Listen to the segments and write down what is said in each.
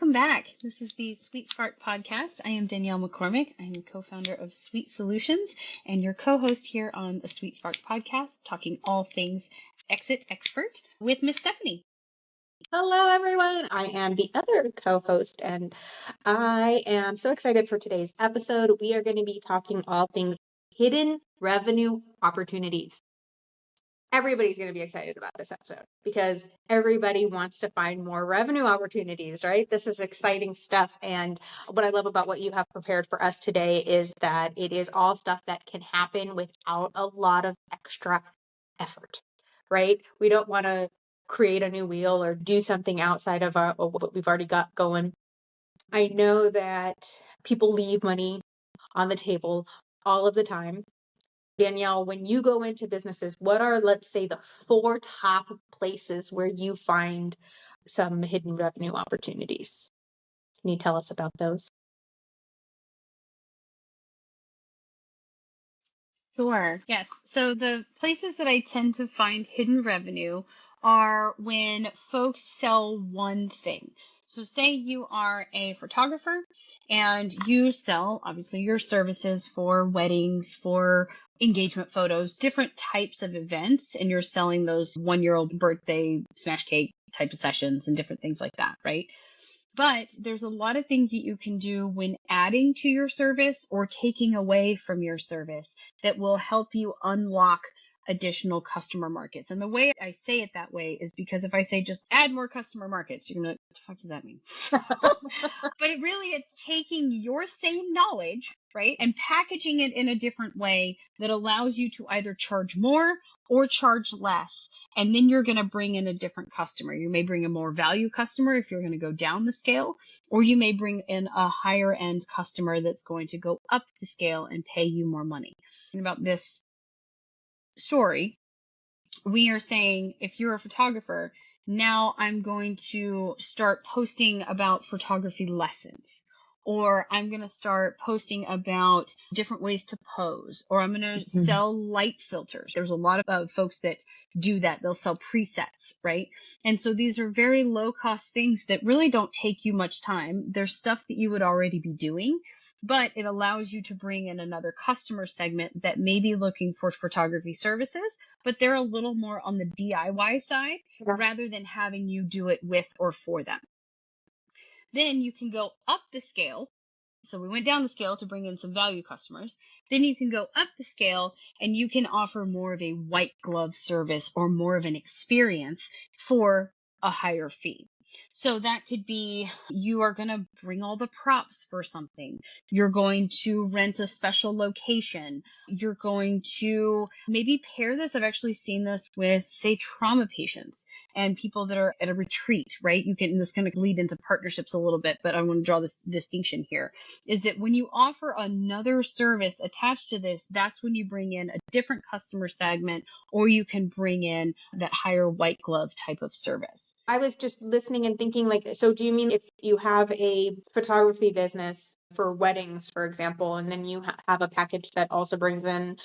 Welcome back. This is the Sweet Spark podcast. I am Danielle McCormick. I'm the co-founder of Sweet Solutions and your co-host here on the Sweet Spark podcast, talking all things exit expert with Miss Stephanie. Hello, everyone. I am the other co-host, and I am so excited for today's episode. We are going to be talking all things hidden revenue opportunities. Everybody's going to be excited about this episode because everybody wants to find more revenue opportunities, right? This is exciting stuff. And what I love about what you have prepared for us today is that it is all stuff that can happen without a lot of extra effort, right? We don't want to create a new wheel or do something outside of what we've already got going. I know that people leave money on the table all of the time. Danielle, when you go into businesses, what are, let's say, the 4 top places where you find some hidden revenue opportunities? Can you tell us about those? Sure. Yes. So the places that I tend to find hidden revenue are when folks sell one thing. So say you are a photographer and you sell obviously your services for weddings, for engagement photos, different types of events, and you're selling those 1-year-old birthday smash cake type of sessions and different things like that, right? But there's a lot of things that you can do when adding to your service or taking away from your service that will help you unlock additional customer markets. And the way I say it that way is because if I say just add more customer markets, you're going to be like, what the fuck does that mean? But it's taking your same knowledge, right, and packaging it in a different way that allows you to either charge more or charge less. And then you're going to bring in a different customer. You may bring a more value customer if you're going to go down the scale, or you may bring in a higher end customer that's going to go up the scale and pay you more money. And about this story, we are saying if you're a photographer, now I'm going to start posting about photography lessons. Or I'm going to start posting about different ways to pose, or I'm going to sell light filters. There's a lot of folks that do that. They'll sell presets, right? And so these are very low cost things that really don't take you much time. There's stuff that you would already be doing, but it allows you to bring in another customer segment that may be looking for photography services, but they're a little more on the DIY side rather than having you do it with or for them. Then you can go up the scale. So we went down the scale to bring in some value customers. Then you can go up the scale and you can offer more of a white glove service or more of an experience for a higher fee. So that could be you are going to bring all the props for something. You're going to rent a special location. You're going to maybe pair this. I've actually seen this with, say, trauma patients and people that are at a retreat, right? This is going to lead into partnerships a little bit, but I want to draw this distinction here, is that when you offer another service attached to this, that's when you bring in a different customer segment, or you can bring in that higher white glove type of service. I was just listening and thinking, so do you mean if you have a photography business for weddings, for example, and then you have a package that also brings in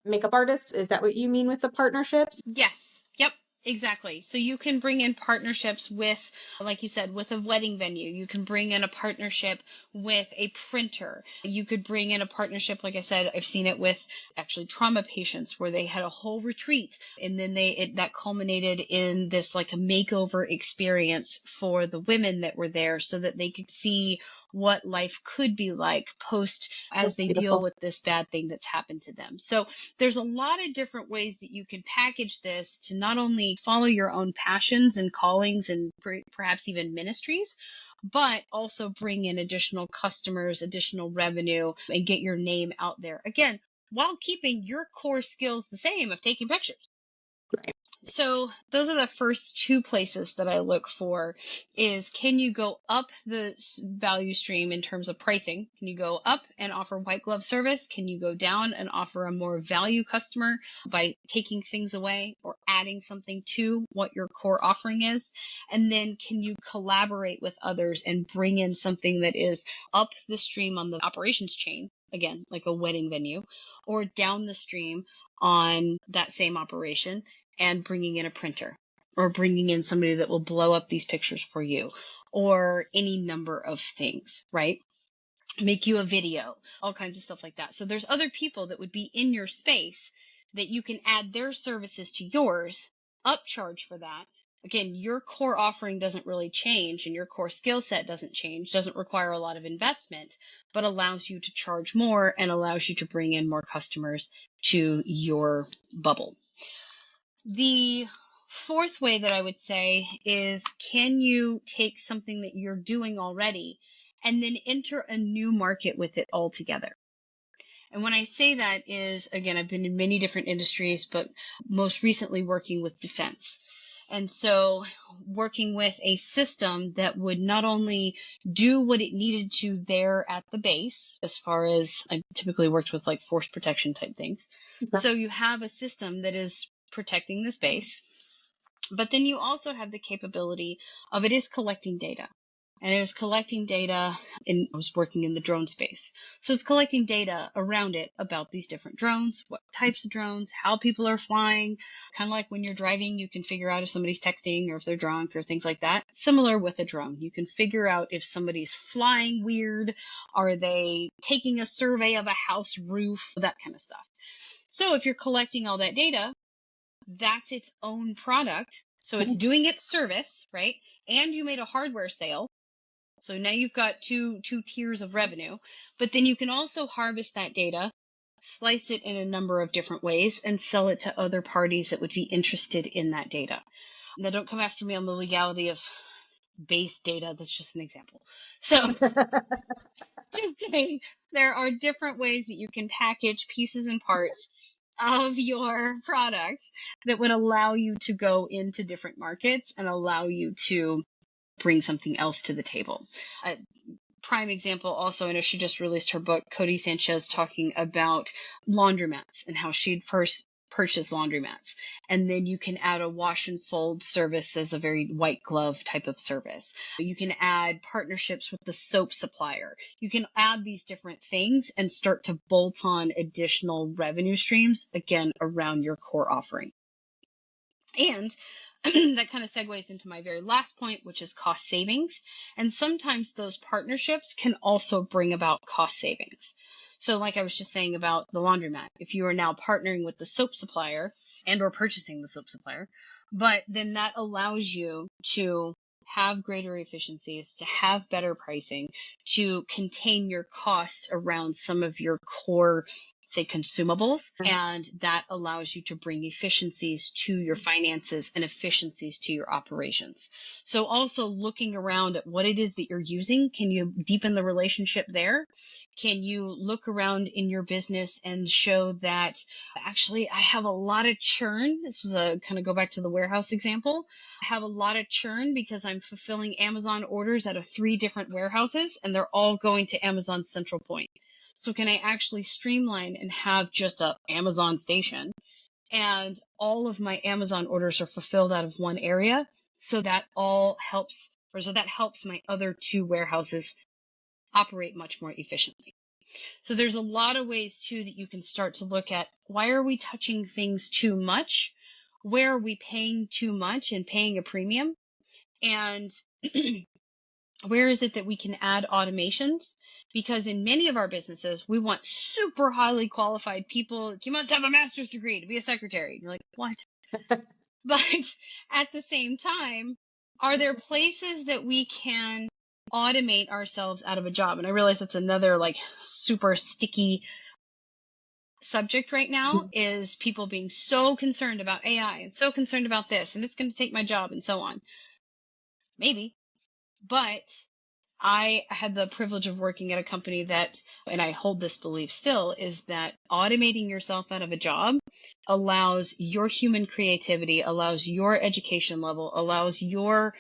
makeup artists? Is that what you mean with the partnerships? Yes. Yep. Exactly. So you can bring in partnerships with, like you said, with a wedding venue. You can bring in a partnership with a printer. You could bring in a partnership, like I said, I've seen it with actually trauma patients where they had a whole retreat and then that culminated in this like a makeover experience for the women that were there so that they could see what life could be like post as they deal with this bad thing that's happened to them. So there's a lot of different ways that you can package this to not only follow your own passions and callings and perhaps even ministries, but also bring in additional customers, additional revenue, and get your name out there. Again, while keeping your core skills the same of taking pictures. Right. So those are the first 2 places that I look for is, can you go up the value stream in terms of pricing? Can you go up and offer white glove service? Can you go down and offer a more value customer by taking things away or adding something to what your core offering is? And then can you collaborate with others and bring in something that is up the stream on the operations chain, again, like a wedding venue, or down the stream on that same operation and bringing in a printer or bringing in somebody that will blow up these pictures for you, or any number of things, right? Make you a video, all kinds of stuff like that. So there's other people that would be in your space that you can add their services to yours, upcharge for that. Again, your core offering doesn't really change and your core skill set doesn't change, doesn't require a lot of investment, but allows you to charge more and allows you to bring in more customers to your bubble. The fourth way that I would say is, can you take something that you're doing already and then enter a new market with it altogether? And when I say that is, again, I've been in many different industries, but most recently working with defense. And so working with a system that would not only do what it needed to there at the base, as far as I typically worked with like force protection type things. Okay. So you have a system that is protecting the space, but then you also have the capability of it is collecting data. And it is collecting data I was working in the drone space. So it's collecting data around it about these different drones, what types of drones, how people are flying. Kind of like when you're driving, you can figure out if somebody's texting or if they're drunk or things like that. Similar with a drone. You can figure out if somebody's flying weird, are they taking a survey of a house roof, that kind of stuff. So if you're collecting all that data, that's its own product. So it's doing its service, right? And you made a hardware sale. So now you've got two tiers of revenue, but then you can also harvest that data, slice it in a number of different ways, and sell it to other parties that would be interested in that data. Now, don't come after me on the legality of base data. That's just an example. So just saying, there are different ways that you can package pieces and parts of your product that would allow you to go into different markets and allow you to bring something else to the table. A prime example also, I know she just released her book, Cody Sanchez, talking about laundromats and how she'd first purchased laundromats. And then you can add a wash and fold service as a very white glove type of service. You can add partnerships with the soap supplier. You can add these different things and start to bolt on additional revenue streams, again, around your core offering. And that kind of segues into my very last point, which is cost savings. And sometimes those partnerships can also bring about cost savings. So like I was just saying about the laundromat, if you are now partnering with the soap supplier and or purchasing the soap supplier, but then that allows you to have greater efficiencies, to have better pricing, to contain your costs around some of your core, say, consumables, and that allows you to bring efficiencies to your finances and efficiencies to your operations. So also looking around at what it is that you're using, can you deepen the relationship there? Can you look around in your business and show that actually I have a lot of churn? This was a kind of go back to the warehouse example. I have a lot of churn because I'm fulfilling Amazon orders out of 3 different warehouses and they're all going to Amazon Central Point. So can I actually streamline and have just a Amazon station and all of my Amazon orders are fulfilled out of one area? So that all helps, or so that helps my other 2 warehouses operate much more efficiently. So there's a lot of ways too that you can start to look at, why are we touching things too much? Where are we paying too much and paying a premium? And where is it that we can add automations? Because in many of our businesses, we want super highly qualified people. You must have a master's degree to be a secretary. And you're like, what? But at the same time, are there places that we can automate ourselves out of a job? And I realize that's another like super sticky subject right now, is people being so concerned about AI and so concerned about this, and it's going to take my job and so on. Maybe. But I had the privilege of working at a company that, and I hold this belief still, is that automating yourself out of a job allows your human creativity, allows your education level, allows your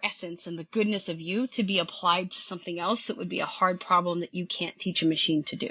essence and the goodness of you to be applied to something else that would be a hard problem that you can't teach a machine to do.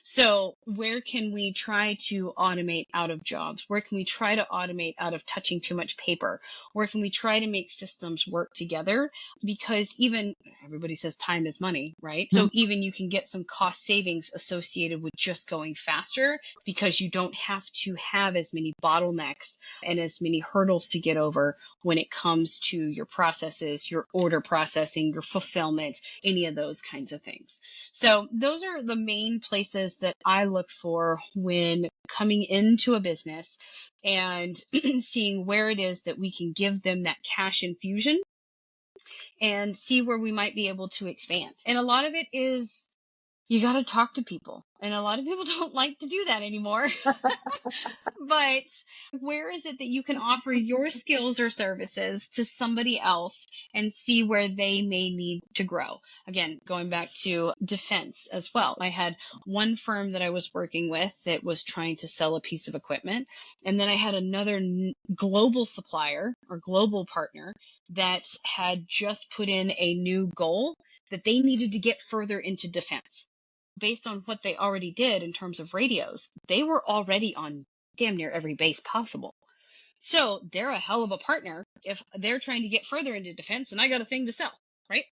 So where can we try to automate out of jobs? Where can we try to automate out of touching too much paper? Where can we try to make systems work together? Because even everybody says time is money, right? So even you can get some cost savings associated with just going faster because you don't have to have as many bottlenecks and as many hurdles to get over when it comes to your processes, your order processing, your fulfillment, any of those kinds of things. So those are the main places that I look for when coming into a business and seeing where it is that we can give them that cash infusion and see where we might be able to expand. And a lot of it is you got to talk to people. And a lot of people don't like to do that anymore. But where is it that you can offer your skills or services to somebody else and see where they may need to grow? Again, going back to defense as well. I had one firm that I was working with that was trying to sell a piece of equipment. And then I had another global supplier or global partner that had just put in a new goal that they needed to get further into defense. Based on what they already did in terms of radios, they were already on damn near every base possible. So they're a hell of a partner if they're trying to get further into defense and I got a thing to sell, right?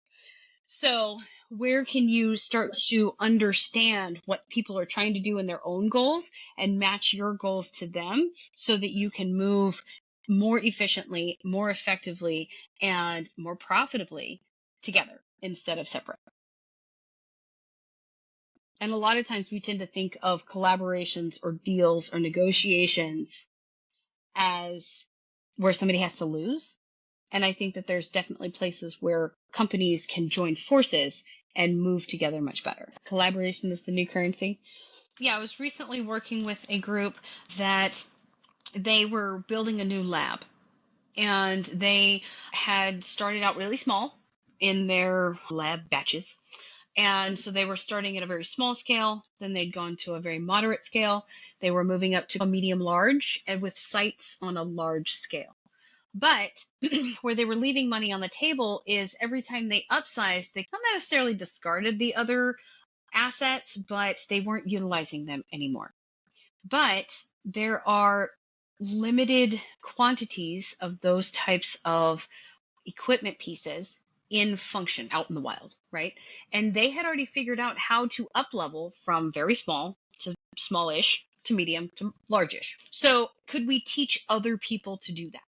So where can you start to understand what people are trying to do in their own goals and match your goals to them so that you can move more efficiently, more effectively, and more profitably together instead of separate? And a lot of times we tend to think of collaborations or deals or negotiations as where somebody has to lose. And I think that there's definitely places where companies can join forces and move together much better. Collaboration is the new currency. Yeah, I was recently working with a group that they were building a new lab. And they had started out really small in their lab batches. And so they were starting at a very small scale, then they'd gone to a very moderate scale. They were moving up to a medium large and with sites on a large scale. But where they were leaving money on the table is every time they upsized, they not necessarily discarded the other assets, but they weren't utilizing them anymore. But there are limited quantities of those types of equipment pieces in function out in the wild, right? And they had already figured out how to up level from very small to smallish to medium to largish. So could we teach other people to do that?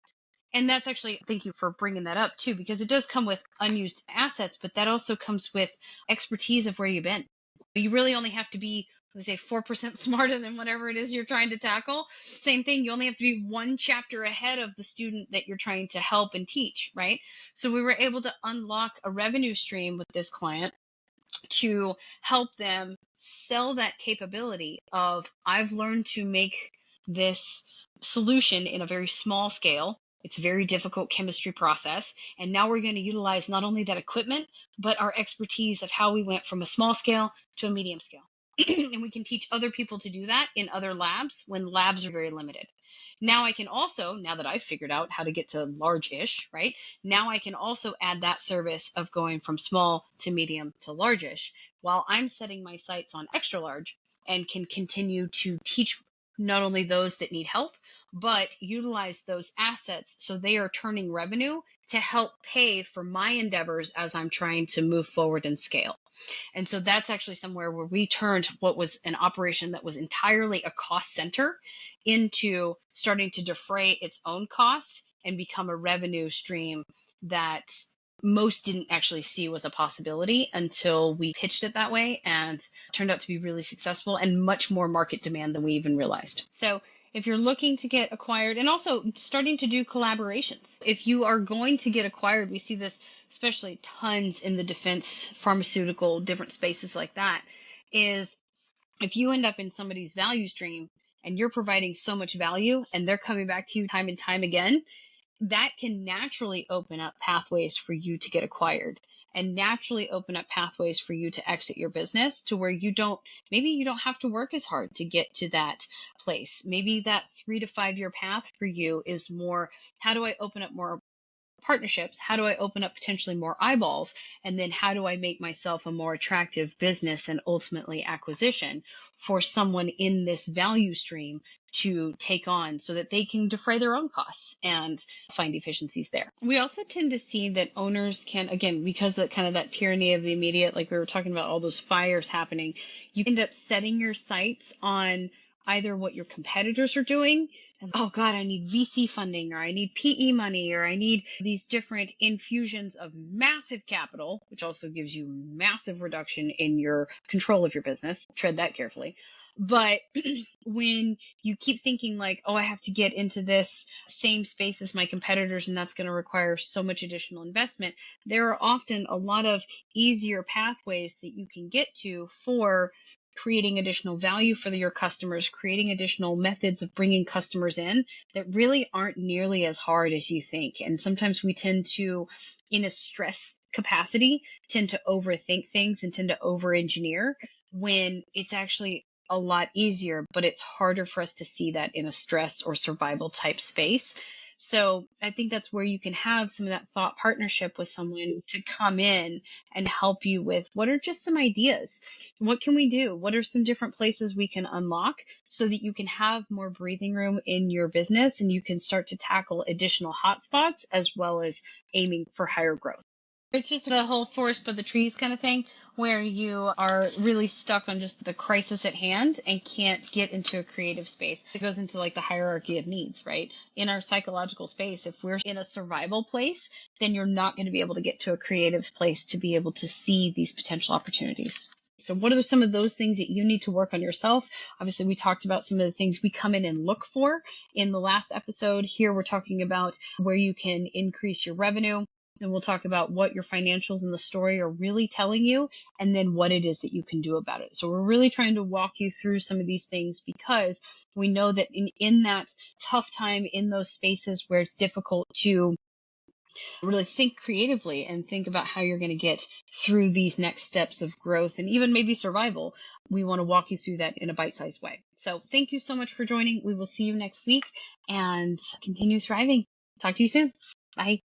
And that's actually, thank you for bringing that up too, because it does come with unused assets, but that also comes with expertise of where you've been. You really only have to be, let's say, 4% smarter than whatever it is you're trying to tackle. Same thing, you only have to be one chapter ahead of the student that you're trying to help and teach, right? So we were able to unlock a revenue stream with this client to help them sell that capability of, I've learned to make this solution in a very small scale. It's a very difficult chemistry process. And now we're going to utilize not only that equipment, but our expertise of how we went from a small scale to a medium scale. And we can teach other people to do that in other labs when labs are very limited. Now I can also, now that I've figured out how to get to large-ish, right? Now I can also add that service of going from small to medium to large-ish while I'm setting my sights on extra large and can continue to teach not only those that need help, but utilize those assets so they are turning revenue to help pay for my endeavors as I'm trying to move forward and scale. And so that's actually somewhere where we turned what was an operation that was entirely a cost center into starting to defray its own costs and become a revenue stream that most didn't actually see was a possibility until we pitched it that way, and turned out to be really successful and much more market demand than we even realized. So if you're looking to get acquired, and also starting to do collaborations, if you are going to get acquired, we see this especially tons in the defense, pharmaceutical, different spaces like that, is if you end up in somebody's value stream and you're providing so much value and they're coming back to you time and time again, that can naturally open up pathways for you to get acquired and naturally open up pathways for you to exit your business to where maybe you don't have to work as hard to get to that place. Maybe that 3 to 5 year path for you is more, how do I open up more partnerships? How do I open up potentially more eyeballs? And then how do I make myself a more attractive business and ultimately acquisition for someone in this value stream to take on so that they can defray their own costs and find efficiencies there. We also tend to see that owners can, again, because of kind of that tyranny of the immediate, like we were talking about all those fires happening, you end up setting your sights on either what your competitors are doing, and oh God, I need VC funding, or I need PE money, or I need these different infusions of massive capital, which also gives you massive reduction in your control of your business. Tread that carefully. But when you keep thinking like, oh, I have to get into this same space as my competitors, and that's going to require so much additional investment, there are often a lot of easier pathways that you can get to for creating additional value for your customers, creating additional methods of bringing customers in that really aren't nearly as hard as you think. And sometimes we tend to, in a stress capacity, tend to overthink things and tend to over-engineer when it's actually a lot easier, but it's harder for us to see that in a stress or survival type space. So I think that's where you can have some of that thought partnership with someone to come in and help you with what are just some ideas. What can we do? What are some different places we can unlock so that you can have more breathing room in your business and you can start to tackle additional hotspots as well as aiming for higher growth? It's just the whole forest by the trees kind of thing, where you are really stuck on just the crisis at hand and can't get into a creative space. It goes into like the hierarchy of needs, right? In our psychological space, if we're in a survival place, then you're not going to be able to get to a creative place to be able to see these potential opportunities. So what are some of those things that you need to work on yourself? Obviously, we talked about some of the things we come in and look for in the last episode. Here, we're talking about where you can increase your revenue. And we'll talk about what your financials in the story are really telling you, and then what it is that you can do about it. So we're really trying to walk you through some of these things because we know that in that tough time, in those spaces where it's difficult to really think creatively and think about how you're going to get through these next steps of growth and even maybe survival, we want to walk you through that in a bite-sized way. So thank you so much for joining. We will see you next week and continue thriving. Talk to you soon. Bye.